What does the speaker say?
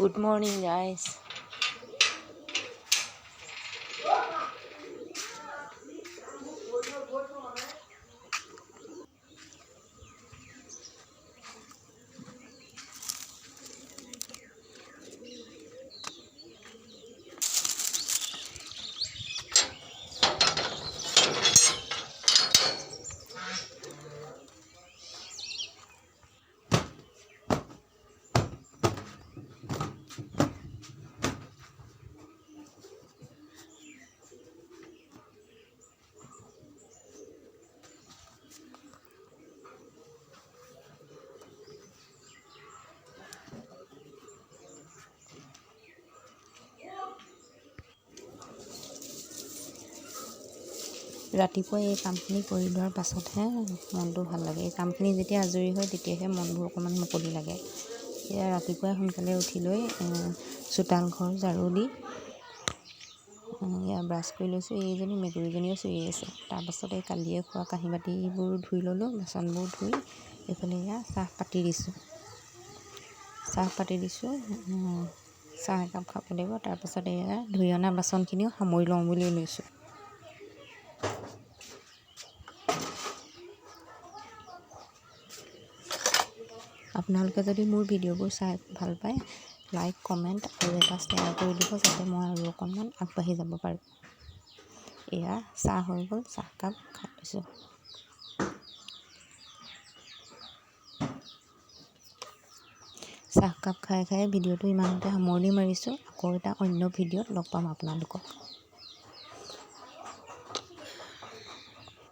Good morning, guys. ৰাতিপুৱা এই কামখিনি কৰি লোৱাৰ পাছতহে মনটো ভাল লাগে। এই কামখিনি যেতিয়া আজৰি হয় তেতিয়াহে মনবোৰ অকণমান মুকলি লাগে। এতিয়া ৰাতিপুৱাই সোনকালে উঠি লৈ চোতাল ঘৰ ঝাৰু দি এয়া ব্ৰাছ কৰি লৈছোঁ। এইজনী মেকুৰীজনীও চিঞৰি আছে। তাৰপাছত এই কালিয়ে খোৱা কাঁহী বাতিবোৰ ধুই ল'লোঁ, বাচনবোৰ ধুই এইফালে এয়া চাহ পাতি দিছোঁ। চাহ একাপ খাব লাগিব। তাৰপাছত এয়া ধুই অনা বাচনখিনিও সামৰি লওঁ বুলি লৈছোঁ। আপোনালোকে যদি মোৰ ভিডিঅ'বোৰ চাই ভাল পায়, লাইক, কমেণ্ট আৰু এটা শ্বেয়াৰ কৰি দিব, যাতে মই আৰু অকণমান আগবাঢ়ি যাব পাৰোঁ। এয়া চাহ হৈ গ'ল, চাহকাপ খাই লৈছোঁ। চাহকাপ খাই ভিডিঅ'টো ইমানতে সামৰণি মাৰিছোঁ। আকৌ এটা অন্য ভিডিঅ'ত লগ পাম আপোনালোকক।